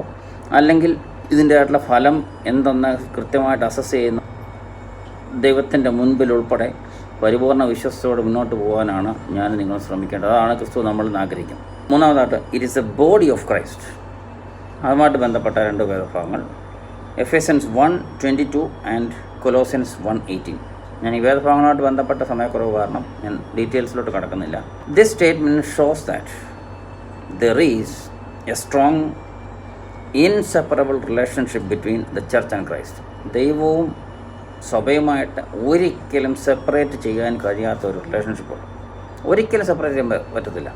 അല്ലെങ്കിൽ ഇതിൻ്റെ ആയിട്ടുള്ള ഫലം എന്തെന്ന് കൃത്യമായിട്ട് അസസ് ചെയ്യുന്ന ദൈവത്തിൻ്റെ മുൻപിൽ ഉൾപ്പെടെ പരിപൂർണ്ണ വിശ്വസ്തയോടെ മുന്നോട്ട് പോകാനാണ് ഞാൻ നിങ്ങൾ ശ്രമിക്കേണ്ടത്. അതാണ് ക്രിസ്തു നമ്മളിൽ നിന്ന് ആഗ്രഹിക്കുന്നത്. മൂന്നാമതായിട്ട്, it is A body of Christ. അതുമായിട്ട് ബന്ധപ്പെട്ട 2 വേദഭാഗങ്ങൾ Ephesians 1:22 ആൻഡ് Colossians 1:18. ഞാൻ ഈ വേദഭാഗങ്ങളുമായിട്ട് ബന്ധപ്പെട്ട സമയക്കുറവ് കാരണം ഞാൻ ഡീറ്റെയിൽസിലോട്ട് കടക്കുന്നില്ല. This statement shows that there is A strong inseparable relationship between the church and Christ. ദൈവവും സഭയുമായിട്ട് ഒരിക്കലും സെപ്പറേറ്റ് ചെയ്യാൻ കഴിയാത്ത ഒരു റിലേഷൻഷിപ്പുണ്ട്. ഒരിക്കലും സെപ്പറേറ്റ് ചെയ്യാൻ പറ്റത്തില്ല.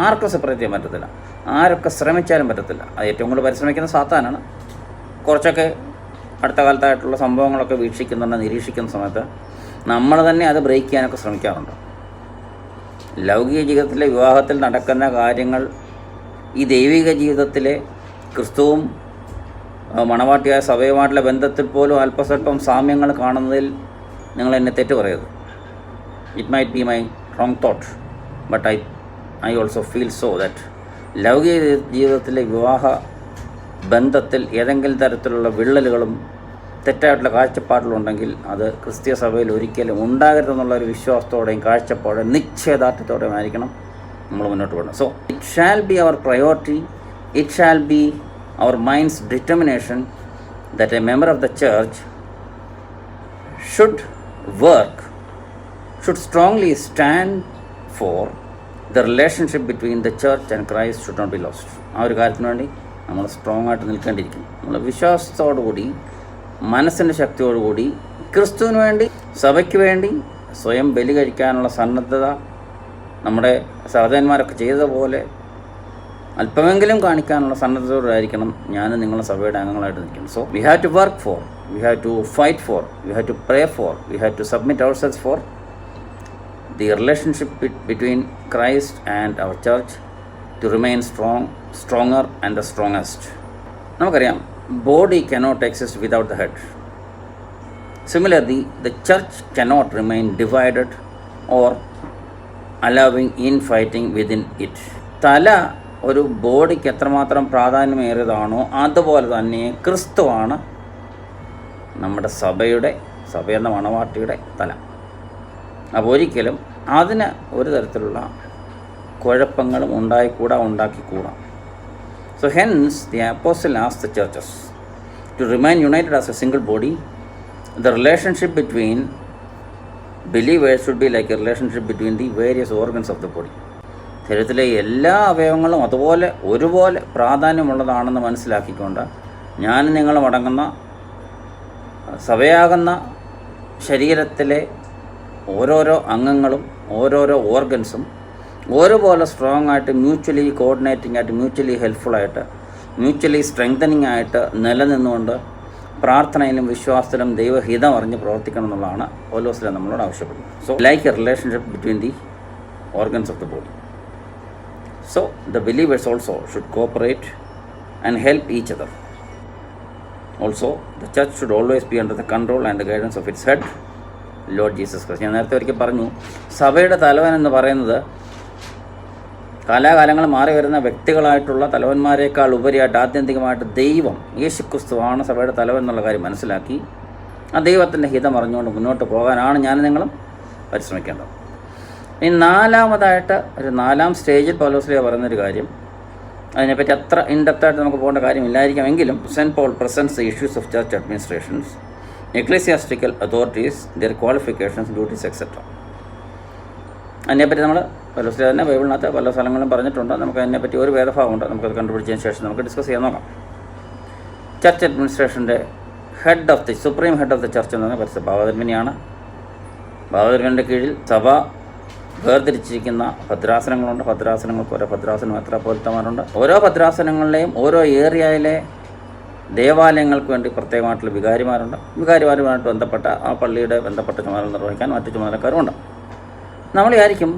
ആർക്കും സെപ്പറേറ്റ് ചെയ്യാൻ പറ്റത്തില്ല. ആരൊക്കെ ശ്രമിച്ചാലും പറ്റത്തില്ല. അത് ഏറ്റവും കൂടുതൽ പരിശ്രമിക്കുന്ന സാത്താനാണ്. കുറച്ചൊക്കെ അടുത്ത കാലത്തായിട്ടുള്ള സംഭവങ്ങളൊക്കെ വീക്ഷിക്കുന്നുണ്ട്, നിരീക്ഷിക്കുന്ന സമയത്ത് നമ്മൾ തന്നെ അത് ബ്രേക്ക് ചെയ്യാനൊക്കെ ശ്രമിക്കാറുണ്ട്. ലൗകിക ജീവിതത്തിലെ വിവാഹത്തിൽ നടക്കുന്ന കാര്യങ്ങൾ ഈ ദൈവിക ജീവിതത്തിലെ ക്രിസ്തുവും മണവാട്ടിയായ സഭയുമായിട്ടുള്ള ബന്ധത്തിൽ പോലും അല്പസ്വല്പം സാമ്യങ്ങൾ കാണുന്നതിൽ നിങ്ങൾ എന്നെ തെറ്റ് പറയരുത്. It might be my wrong thought, but I also feel so that ലൗകിക ജീവിതത്തിലെ വിവാഹ ബന്ധത്തിൽ ഏതെങ്കിലും തരത്തിലുള്ള വിള്ളലുകളും തെറ്റായിട്ടുള്ള കാഴ്ചപ്പാടുകളുണ്ടെങ്കിൽ അത് ക്രിസ്തീയ സഭയിൽ ഒരിക്കലും ഉണ്ടാകരുതെന്നുള്ളൊരു വിശ്വാസത്തോടെയും കാഴ്ചപ്പാടും നിശ്ചയദാർഢ്യത്തോടെയും ആയിരിക്കണം നമ്മൾ മുന്നോട്ട് പോകണം. So it shall be our priority, it shall be our mind's determination that a member of the church should strongly stand for the relationship between the church and Christ should not be lost. ആ ഒരു കാര്യത്തിന് വേണ്ടി നമ്മൾ strong ആയിട്ട് നിൽക്കേണ്ടിയിരിക്കും. നമ്മൾ വിശ്വാസത്തോടുകൂടി, മനസ്സിൻ്റെ ശക്തിയോടുകൂടി ക്രിസ്തുവിന് വേണ്ടി, സഭയ്ക്ക് വേണ്ടി സ്വയം ബലി കഴിക്കാനുള്ള സന്നദ്ധത നമ്മുടെ സഹോദരന്മാരൊക്കെ ചെയ്തതുപോലെ അല്പമെങ്കിലും കാണിക്കാനുള്ള സന്നദ്ധതയോടായിരിക്കണം ഞാൻ നിങ്ങളുടെ സഭയുടെ അംഗങ്ങളായിട്ട് നിൽക്കുന്നത്. So we have to work for, we have to fight for, we have to pray for, we have to submit ourselves for the relationship between Christ and our church to remain stronger and the strongest. നമുക്കറിയാം, body cannot exist without the head. Similarly, the church cannot remain divided or allowing infighting within it. തല ഒരു ബോഡിക്ക് എത്രമാത്രം പ്രാധാന്യമേറിയതാണോ അതുപോലെ തന്നെ ക്രിസ്തുവാണ് നമ്മുടെ സഭയെന്ന മണവാട്ടിയുടെ തല. അപ്പോൾ ഒരിക്കലും അതിന് ഒരു തരത്തിലുള്ള കുഴപ്പങ്ങളും ഉണ്ടാക്കിക്കൂടാ. So hence the apostle asked the churches to remain united as a single body. The relationship between believers should be like a relationship between the various organs of the body. ശരീരത്തിലെ എല്ലാ അവയവങ്ങളും ഒരുപോലെ പ്രാധാന്യമുള്ളതാണെന്ന് മനസ്സിലാക്കിക്കൊണ്ട് ഞാൻ നിങ്ങളും അടങ്ങുന്ന സഭയാകുന്ന ശരീരത്തിലെ ഓരോരോ അംഗങ്ങളും ഓരോരോ ഓർഗൻസും ഒരുപോലെ സ്ട്രോങ് ആയിട്ട്, മ്യൂച്വലി കോർഡിനേറ്റിംഗ് ആയിട്ട്, മ്യൂച്വലി ഹെൽപ്ഫുള്ളായിട്ട്, മ്യൂച്വലി സ്ട്രെങ്തനിങ് ആയിട്ട് നിലനിന്നുകൊണ്ട് പ്രാർത്ഥനയിലും വിശ്വാസത്തിലും ദൈവഹിതം അറിഞ്ഞ് പ്രവർത്തിക്കണം എന്നുള്ളതാണ് പൗലോസിലെ നമ്മളോട് ആവശ്യപ്പെടുന്നത്. So like a relationship between the organs of the body. So the believers also should cooperate and help each other. Also the church should always be under the control and the guidance of its head, Lord Jesus Christ. ഞാൻ നേരത്തെ ഒരിക്കൽ പറഞ്ഞു, സഭയുടെ തലവൻ എന്ന് പറയുന്നത് കാലാകാലങ്ങൾ മാറി വരുന്ന വ്യക്തികളായിട്ടുള്ള തലവന്മാരെക്കാൾ ഉപരിയായിട്ട് ആത്യന്തികമായിട്ട് ദൈവം യേശുക്രിസ്തുവാണ് സഭയുടെ തലവൻ എന്നുള്ള കാര്യം മനസ്സിലാക്കി ആ ദൈവത്തിൻ്റെ ഹിതം അറിഞ്ഞുകൊണ്ട് മുന്നോട്ട് പോകാനാണ് ഞാൻ നിങ്ങളും പരിശ്രമിക്കേണ്ടത്. ഇനി നാലാമതായിട്ട് ഒരു 4ാം സ്റ്റേജിൽ പൗലോസ്ലീഹ പറയുന്നൊരു കാര്യം, അതിനെപ്പറ്റി അത്ര ഇൻഡെപ്തായിട്ട് നമുക്ക് പോകേണ്ട കാര്യമില്ലായിരിക്കാം, എങ്കിലും saint Paul presents the issues of church administrations, ecclesiastical authorities, their qualifications, duties, etc. അതിനെപ്പറ്റി നമ്മൾ പൗലോസ്ലീഹ തന്നെ ബൈബിളിനകത്ത് പല സ്ഥലങ്ങളും പറഞ്ഞിട്ടുണ്ട്. നമുക്ക് അതിനെപ്പറ്റി ഒരു വേദഭാഗമുണ്ട്, നമുക്കത് കണ്ടുപിടിച്ചതിന് ശേഷം നമുക്ക് ഡിസ്കസ് ചെയ്യാൻ നോക്കാം. ചർച്ച് അഡ്മിനിസ്ട്രേഷൻ്റെ supreme head of the church എന്ന് പറഞ്ഞാൽ പരിശുദ്ധ ബാവതിരുമേനിയാണ്. ബാവതിരുമേനിയുടെ കീഴിൽ സഭ വേർതിരിച്ചിരിക്കുന്ന ഭദ്രാസനങ്ങളുണ്ട്. ഭദ്രാസനങ്ങൾക്ക് ഓരോ ഭദ്രാസനം മെത്രാപ്പോലീത്തമാരുണ്ട്. ഓരോ ഭദ്രാസനങ്ങളിലെയും ഓരോ ഏരിയയിലെ ദേവാലയങ്ങൾക്ക് വേണ്ടി പ്രത്യേകമായിട്ടുള്ള വികാരിമാരുണ്ട്. വികാരിമാരുമായിട്ട് ബന്ധപ്പെട്ട ആ പള്ളിയുടെ ബന്ധപ്പെട്ട ചുമതല നിർവഹിക്കാൻ മറ്റു ചുമതലക്കാരുമുണ്ട്. നമ്മൾ വിചാരിക്കും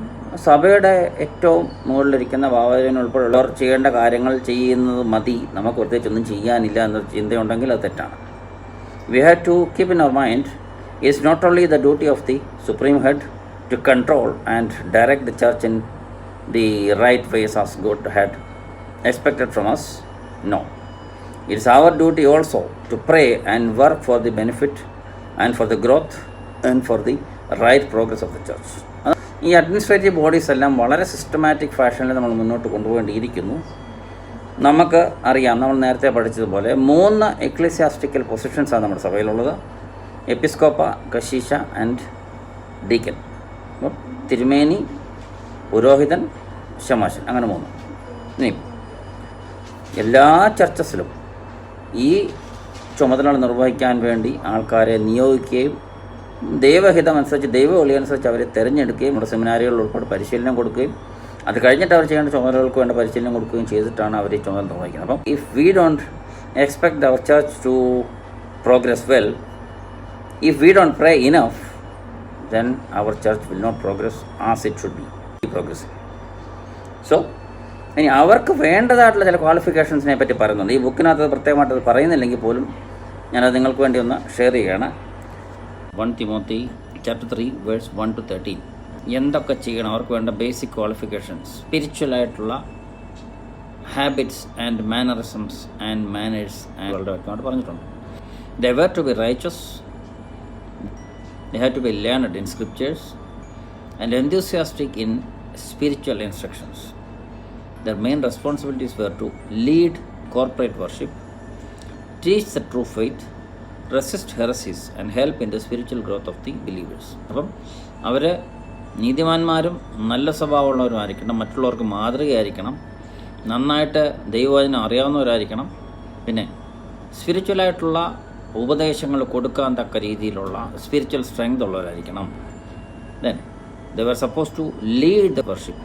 സഭയുടെ ഏറ്റവും മുകളിലിരിക്കുന്ന ബാവതിരുമേനി ഉൾപ്പെടെയുള്ളവർ ചെയ്യേണ്ട കാര്യങ്ങൾ ചെയ്യുന്നത് മതി, നമുക്ക് പ്രത്യേകിച്ചൊന്നും ചെയ്യാനില്ല എന്നൊരു ചിന്തയുണ്ടെങ്കിൽ അത് തെറ്റാണ്. We have to keep in our mind is not only the duty of the supreme head to control and direct the church in the right ways as God head expected from us. No. It is our duty also to pray and work for the benefit and for the growth and for the right progress of the church. ഈ administrative bodies എല്ലാം വളരെ systematic ഫാഷനിൽ നമ്മൾ മുന്നോട്ട് കൊണ്ടുപോകേണ്ടിയിരിക്കുന്നു. നമുക്ക് അറിയാം, നമ്മൾ നേരത്തെ പഠിച്ചതുപോലെ 3 എക്ലീസിയാസ്റ്റിക്കൽ പൊസിഷൻസാണ് നമ്മുടെ സഭയിലുള്ളത്: എപ്പിസ്കോപ്പ, കശീശ ആൻഡ് ഡീക്കൻ. അപ്പം തിരുമേനി, പുരോഹിതൻ, ശമാശൻ, അങ്ങനെ 3. ഇനി എല്ലാ ചർച്ചസിലും ഈ ചുമതലകൾ നിർവഹിക്കാൻ വേണ്ടി ആൾക്കാരെ നിയോഗിക്കുകയും ദൈവഹിതം അനുസരിച്ച്, ദൈവവിളി അനുസരിച്ച് അവരെ തിരഞ്ഞെടുക്കുകയും നമ്മുടെ സെമിനാരികളിൽ ഉൾപ്പെടെ പരിശീലനം കൊടുക്കുകയും അത് കഴിഞ്ഞിട്ട് അവർ ചെയ്യേണ്ട ചുമതലകൾക്ക് വേണ്ട പരിശീലനം കൊടുക്കുകയും ചെയ്തിട്ടാണ് അവർ ഈ ചുമതല നിർവഹിക്കുന്നത്. അപ്പം if we don't expect our church to progress well, if we don't pray enough, then our church will not progress as it should be progressing. So ഇനി അവർക്ക് വേണ്ടതായിട്ടുള്ള ചില ക്വാളിഫിക്കേഷൻസിനെ പറ്റി പറയുന്നുണ്ട്. ഈ ബുക്കിനകത്ത് പ്രത്യേകമായിട്ട് അത് പറയുന്നില്ലെങ്കിൽ പോലും ഞാനത് നിങ്ങൾക്ക് വേണ്ടി ഒന്ന് ഷെയർ ചെയ്യുകയാണ്. 1 Timothy chapter 3 verse 1 to 13. എന്തൊക്കെ ചെയ്യണം, അവർക്ക് വേണ്ട ബേസിക് ക്വാളിഫിക്കേഷൻസ്, സ്പിരിച്വലായിട്ടുള്ള habits and mannerisms and manners വളരെ വ്യക്തമായിട്ട് പറഞ്ഞിട്ടുണ്ട്. They were to be righteous, they had to be learned in scriptures and enthusiastic in spiritual instructions. Their main responsibilities were to lead corporate worship, teach the true faith, resist heresies and help in the spiritual growth of the believers. അപ്പം അവർ നീതിമാന്മാരും നല്ല സ്വഭാവമുള്ളവരുമായിരിക്കണം, മറ്റുള്ളവർക്ക് മാതൃകയായിരിക്കണം, നന്നായിട്ട് ദൈവവചനം അറിയാവുന്നവരായിരിക്കണം, പിന്നെ സ്പിരിച്വലായിട്ടുള്ള ഉപദേശങ്ങൾ കൊടുക്കാൻ തക്ക രീതിയിലുള്ള സ്പിരിച്വൽ സ്ട്രെങ്ത് ഉള്ളവരായിരിക്കണം. Then they were supposed to lead the worship.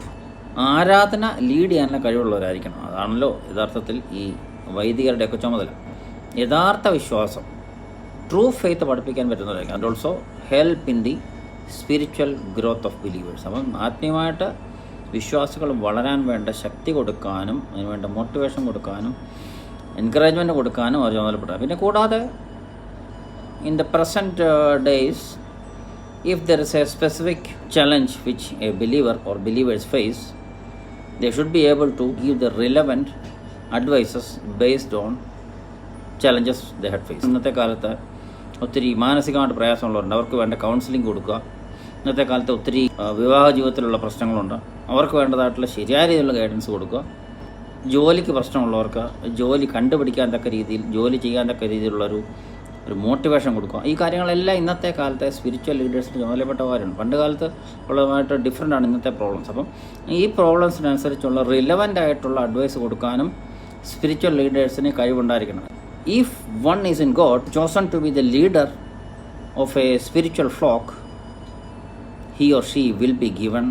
ആരാധന ലീഡ് ചെയ്യാനുള്ള കഴിവുള്ളവരായിരിക്കണം. അതാണല്ലോ യഥാർത്ഥത്തിൽ ഈ വൈദികരുടെയൊക്കെ ചുമതല. യഥാർത്ഥ വിശ്വാസം, ട്രൂ ഫെയ്ത്ത് പഠിപ്പിക്കാൻ പറ്റുന്നവരായിരിക്കും. And also help in the spiritual growth of believers. അപ്പം ആത്മീയമായിട്ട് വിശ്വാസികൾ വളരാൻ വേണ്ട ശക്തി കൊടുക്കാനും അതിനുവേണ്ട മോട്ടിവേഷൻ കൊടുക്കാനും എൻകറേജ്മെൻറ്റ് കൊടുക്കാനും അവർ ചുമതലപ്പെട്ടത്. പിന്നെ കൂടാതെ in the present days, if there is a specific challenge which a believer or believers face, they should be able to give the relevant advices based on challenges they had faced. ഇന്നത്തെ കാലത്ത് ഒത്തിരി മാനസികമായിട്ട് പ്രയാസമുള്ളവരുണ്ട്, അവർക്ക് വേണ്ട counselling കൊടുക്കുക. ഇന്നത്തെ കാലത്ത് ഒത്തിരി വിവാഹ ജീവിതത്തിലുള്ള പ്രശ്നങ്ങളുണ്ട്, അവർക്ക് വേണ്ടതായിട്ടുള്ള ശരിയായ രീതിയിലുള്ള ഗൈഡൻസ് കൊടുക്കുക. ജോലിക്ക് പ്രശ്നമുള്ളവർക്ക് ജോലി കണ്ടുപിടിക്കാൻ തക്ക രീതിയിൽ, ജോലി ചെയ്യാൻ തക്ക രീതിയിലുള്ളൊരു മോട്ടിവേഷൻ കൊടുക്കുക. ഈ കാര്യങ്ങളെല്ലാം ഇന്നത്തെ കാലത്തെ സ്പിരിച്വൽ ലീഡേഴ്സിന് ചുമതലപ്പെട്ടവരുണ്ട്. പണ്ട് കാലത്ത് ഉള്ളതുമായിട്ട് ഡിഫറെൻ്റ് ആണ് ഇന്നത്തെ പ്രോബ്ലംസ്. അപ്പം ഈ പ്രോബ്ലംസിനനുസരിച്ചുള്ള റിലവൻ്റ് ആയിട്ടുള്ള അഡ്വൈസ് കൊടുക്കാനും സ്പിരിച്വൽ ലീഡേഴ്സിന് കഴിവുണ്ടായിരിക്കണം. If one is in god, chosen to be the leader of a spiritual flock, he or she will be given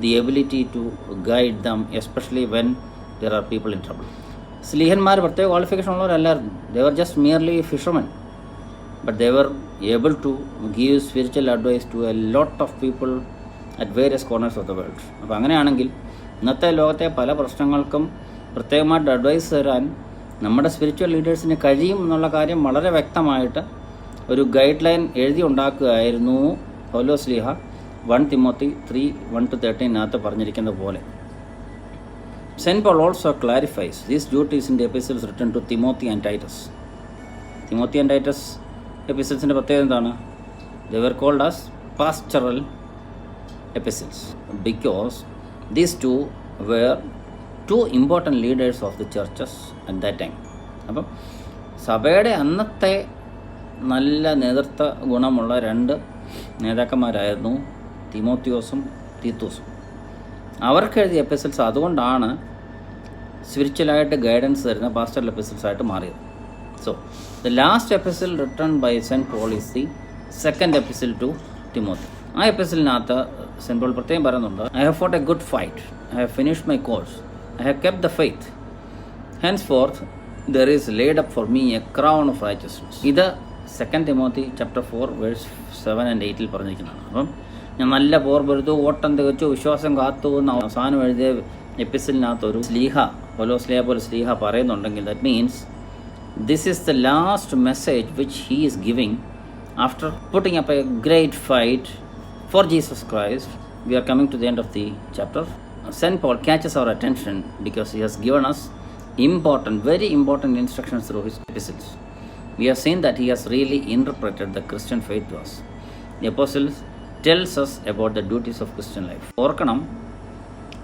the ability to guide them, especially when there are people in trouble. സ്ലീഹന്മാർ പ്രത്യേക qualification ഉള്ളവരല്ലായിരുന്നു. they were just merely fishermen, but they were able to give spiritual advice to a lot of people at various corners of the world. അപ്പോൾ അങ്ങനെയാണെങ്കിൽ ഇന്നത്തെ ലോകത്തെ പല പ്രശ്നങ്ങൾക്കും പ്രത്യേകമായിട്ട് advice തരാൻ നമ്മുടെ സ്പിരിച്വൽ ലീഡേഴ്സിന് കഴിയും എന്നുള്ള കാര്യം വളരെ വ്യക്തമായിട്ട് ഒരു ഗൈഡ് ലൈൻ എഴുതി ഉണ്ടാക്കുകയായിരുന്നു പൗലോസ് ശ്ലീഹ 1 Timothy 3:1-13 പറഞ്ഞിരിക്കുന്ന പോലെ. St. Paul also clarifies these duties in the epistles written to Timothy and Titus. Timothy and Titus എപ്പിസിൽസിൻ്റെ പ്രത്യേകത എന്താണ്? They were called as pastoral epistles because these two were two important leaders of the churches at that time. അപ്പം സഭയുടെ അന്നത്തെ നല്ല നേതൃത്വ ഗുണമുള്ള 2 നേതാക്കന്മാരായിരുന്നു തിമോത്തിയോസും തീത്തോസും. അവർക്ക് എഴുതിയ എപ്പിസിൽസ് അതുകൊണ്ടാണ് സ്പിരിച്വലായിട്ട് ഗൈഡൻസ് തരുന്ന പാസ്റ്ററൽ എപ്പിസിൽസ് ആയിട്ട് മാറിയത്. So, the last epistle written by St. Paul is the second epistle to Timothy. ആ എപ്പിസിലിനകത്ത് സെൻറ്റ് പോൾ പ്രത്യേകം പറയുന്നുണ്ട്, I have fought a good fight, I have finished my course, I have kept the faith, henceforth there is laid up for me a crown of righteousness. ഇത് 2 Timothy chapter 4 verse 7 and 8 പറഞ്ഞിരിക്കുന്നതാണ്. അപ്പം ഞാൻ നല്ല പോർ പൊരുതു, ഓട്ടം തികച്ചു, വിശ്വാസം കാത്തു എന്ന് അവസാനം എഴുതിയ എപ്പിസിലിനകത്തൊരു സ്ലീഹ, പൗലോസ് പോലെ സ്ലീഹ പറയുന്നുണ്ടെങ്കിൽ that means this is the last message which he is giving after putting up a great fight for Jesus Christ. We are coming to the end of the chapter. St. Paul catches our attention because he has given us important, very important instructions through his epistles. We have seen that he has really interpreted the Christian faith to us. The apostle tells us about the duties of Christian life. ഓർക്കണം,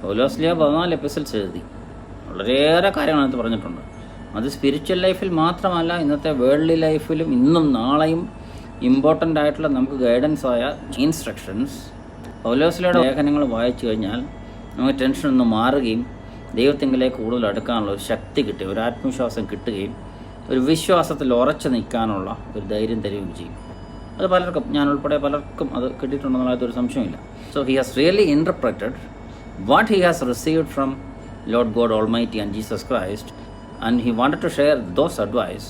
പൗലോസ് 14 episodes എഴുതി, വളരെയേറെ കാര്യങ്ങളതിനകത്ത് പറഞ്ഞിട്ടുണ്ട്. അത് spiritual ലൈഫിൽ മാത്രമല്ല, ഇന്നത്തെ worldly ലൈഫിലും ഇന്നും നാളെയും ഇമ്പോർട്ടൻ്റ് ആയിട്ടുള്ള നമുക്ക് ഗൈഡൻസ് ആയ ഇൻസ്ട്രക്ഷൻസ് പൗലോസിലയുടെ ലേഖനങ്ങൾ വായിച്ചു കഴിഞ്ഞാൽ നമുക്ക് ടെൻഷനൊന്ന് മാറുകയും ദൈവത്തിങ്കിലേക്ക് കൂടുതൽ അടുക്കാനുള്ള ഒരു ശക്തി കിട്ടുകയും ഒരു ആത്മവിശ്വാസം കിട്ടുകയും ഒരു വിശ്വാസത്തിൽ ഉറച്ചു നിൽക്കാനുള്ള ഒരു ധൈര്യം തരികയും ചെയ്യും. അത് പലർക്കും, ഞാൻ ഉൾപ്പെടെ പലർക്കും അത് കിട്ടിയിട്ടുണ്ടെന്നുള്ളതൊരു സംശയമില്ല. So he has really interpreted what he has received from Lord God almighty and Jesus Christ, and he wanted to share those advice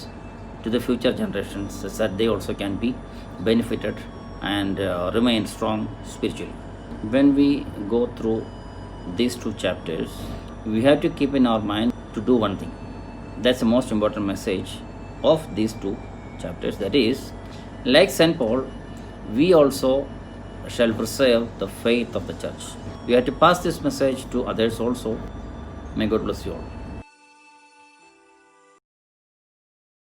to the future generations so that they also can be benefited and remain strong spiritually. When we go through these 2 chapters, we have to keep in our mind to do one thing. That's the most important message of these 2 chapters. That is, like St. Paul, we also shall preserve the faith of the church. We have to pass this message to others also. May God bless you all.